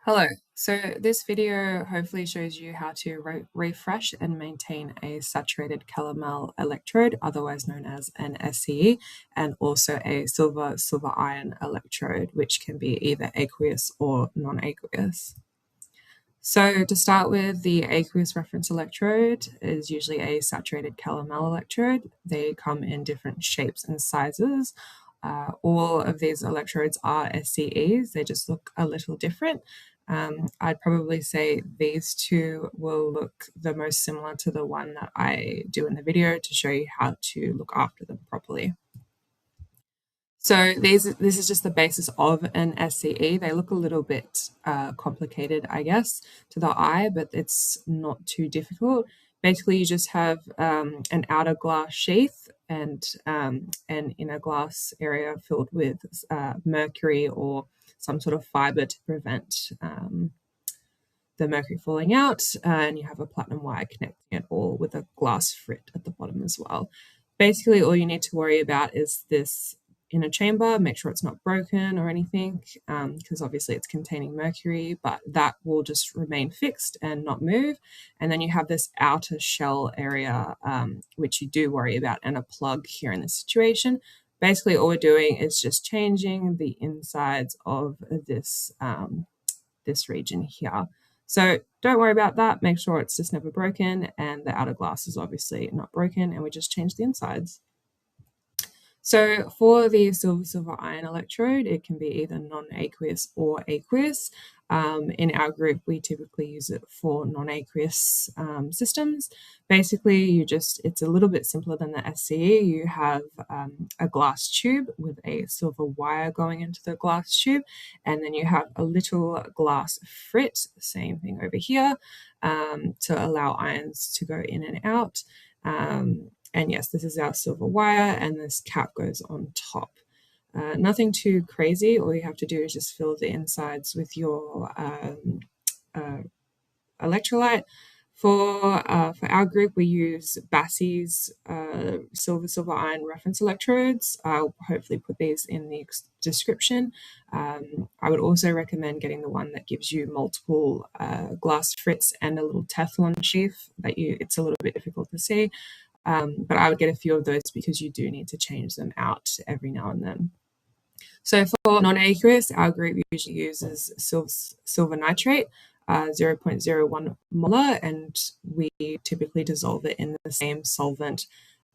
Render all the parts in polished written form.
Hello. So this video hopefully shows you how to refresh and maintain a saturated calomel electrode, otherwise known as an SCE, and also a silver iron electrode, which can be either aqueous or non-aqueous. So to start with, the aqueous reference electrode is usually a saturated calomel electrode. They come in different shapes and sizes. All of these electrodes are SCEs. They just look a little different. I'd probably say these two will look the most similar to the one that I do in the video to show you how to look after them properly. So this is just the basis of an SCE. They look a little bit complicated, I guess, to the eye, but it's not too difficult. Basically, you just have an outer glass sheath and an inner glass area filled with mercury or some sort of fiber to prevent the mercury falling out, and you have a platinum wire connecting it all with a glass frit at the bottom as well. Basically, all you need to worry about is this inner chamber. Make sure it's not broken or anything, because obviously it's containing mercury, but that will just remain fixed and not move. And then you have this outer shell area, which you do worry about, and a plug here in this situation. Basically, all we're doing is just changing the insides of this region here. So don't worry about that. Make sure it's just never broken, and the outer glass is obviously not broken, and we just change the insides. So for the silver iron electrode, it can be either non-aqueous or aqueous. In our group, we typically use it for non-aqueous systems. Basically, it's a little bit simpler than the SCE. You have a glass tube with a silver wire going into the glass tube, and then you have a little glass frit, same thing over here, to allow ions to go in and out. And yes, this is our silver wire, and this cap goes on top. Nothing too crazy. All you have to do is just fill the insides with your electrolyte. For our group, we use Basi's silver iron reference electrodes. I'll hopefully put these in the description. I would also recommend getting the one that gives you multiple glass frits and a little Teflon sheath. It's a little bit difficult to see. But I would get a few of those because you do need to change them out every now and then. So for non-aqueous, our group usually uses silver nitrate, 0.01 molar, and we typically dissolve it in the same solvent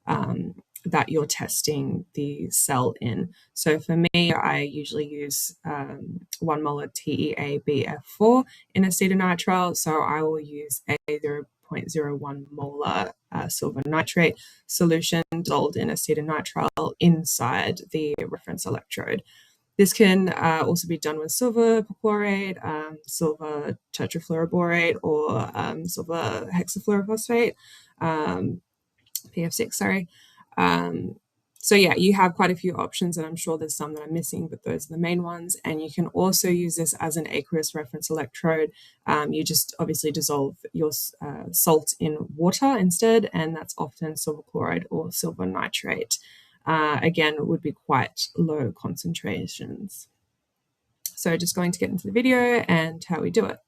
that you're testing the cell in. So for me, I usually use 1 molar TEABF4 in acetonitrile, so I will use a 0.01 molar silver nitrate solution dissolved in acetonitrile inside the reference electrode. This can also be done with silver perchlorate, silver tetrafluoroborate, or silver hexafluorophosphate, PF6, sorry. So yeah, you have quite a few options, and I'm sure there's some that I'm missing, but those are the main ones. And you can also use this as an aqueous reference electrode. You just obviously dissolve your salt in water instead, and that's often silver chloride or silver nitrate. Again, it would be quite low concentrations. So just going to get into the video and how we do it.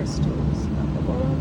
crystals at the bottom.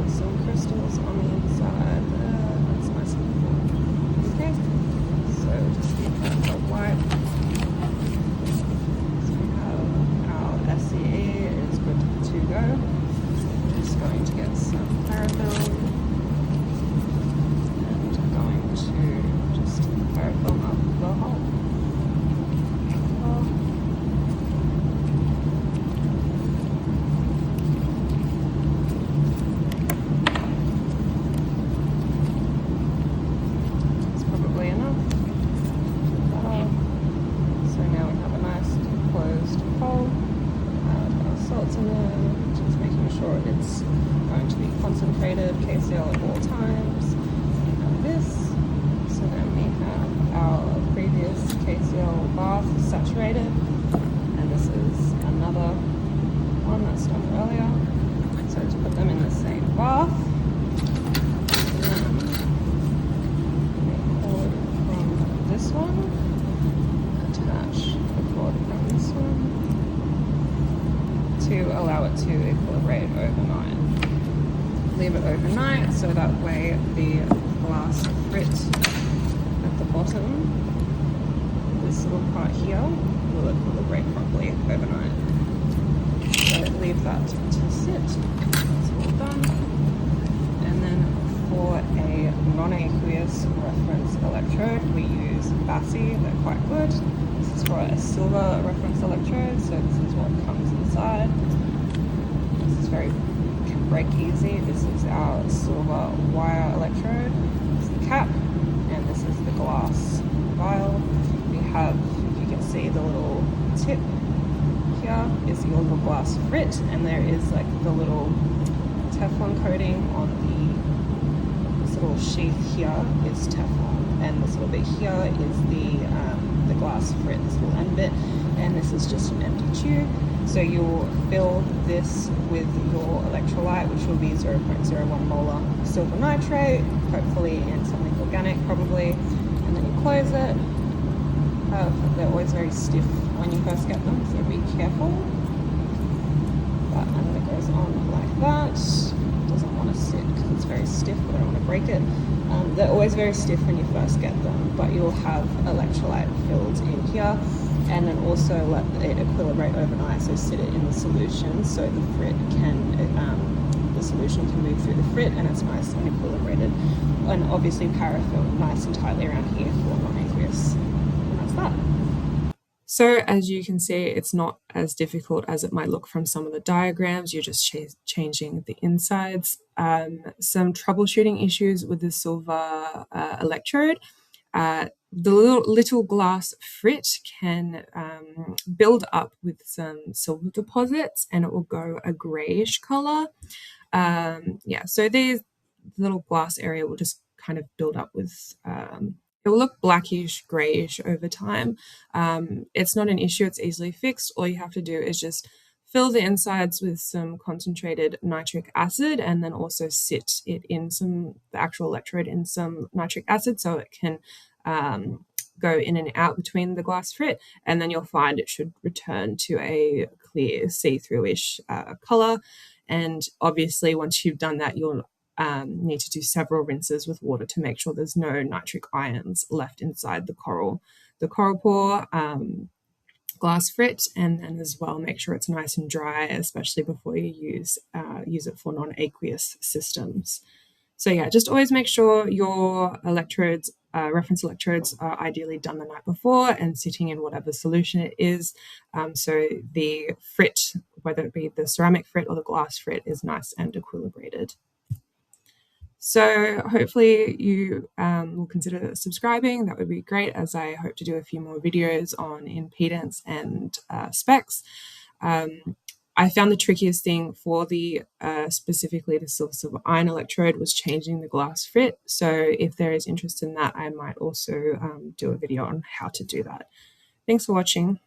Some crystals on the inside there. That's nice and full. Okay, so just give that a wipe. So we have our SCE is good to go. Just going to get some paraffin and going to just paraffin up the hole. Just making sure it's going to be concentrated KCl at all times. We have this. So then we have our previous KCl bath saturated, and this is another one that's done earlier. So just put them in the same bath. And then cord from this one, attach the cord from this one, to allow it to equilibrate overnight. Leave it overnight so that way the glass frit at the bottom, this little part here, will equilibrate properly overnight. So leave that to sit. That's all done. And then for a non-aqueous reference electrode, we use Basi. They're quite good. This is for a silver reference electrode, so this is what comes inside. This is can break easy. This is our silver wire electrode. This is the cap, and this is the glass vial. We have, you can see the little tip here is your little glass frit, and there is like the little Teflon coating on this little sheath here is Teflon, and this little bit here is the glass frit, this little end bit, and this is just an empty tube. So you'll fill this with your electrolyte, which will be 0.01 molar silver nitrate, hopefully in something organic probably, and then you close it. They're always very stiff when you first get them, so be careful. And then it goes on like that. Doesn't want to sit because it's very stiff, but I don't want to break it. They're always very stiff when you first get them, but you'll have electrolyte filled in here, and then also let it equilibrate overnight, so sit it in the solution so the frit can, the solution can move through the frit and it's nice and equilibrated. And obviously paraffin nice and tightly around here for non-aqueous. And that's that. So as you can see, it's not as difficult as it might look from some of the diagrams. You're just changing the insides. Some troubleshooting issues with the silver electrode. The little glass frit can build up with some silver deposits, and it will go a grayish color. So these little glass area will just kind of build up with it will look blackish, grayish over time. It's not an issue, it's easily fixed. All you have to do is just fill the insides with some concentrated nitric acid, and then also sit it in the actual electrode in some nitric acid so it can go in and out between the glass frit, and then you'll find it should return to a clear see-through-ish color. And obviously once you've done that, you'll need to do several rinses with water to make sure there's no nitric ions left inside the coral pore. glass frit, and then as well make sure it's nice and dry, especially before you use it for non-aqueous systems. So yeah, just always make sure your electrodes, reference electrodes, are ideally done the night before and sitting in whatever solution it is. So the frit, whether it be the ceramic frit or the glass frit, is nice and equilibrated. So hopefully you will consider subscribing. That would be great, as I hope to do a few more videos on impedance and specs. I found the trickiest thing for the specifically the silver iron electrode was changing the glass fit. So if there is interest in that, I might also do a video on how to do that. Thanks for watching.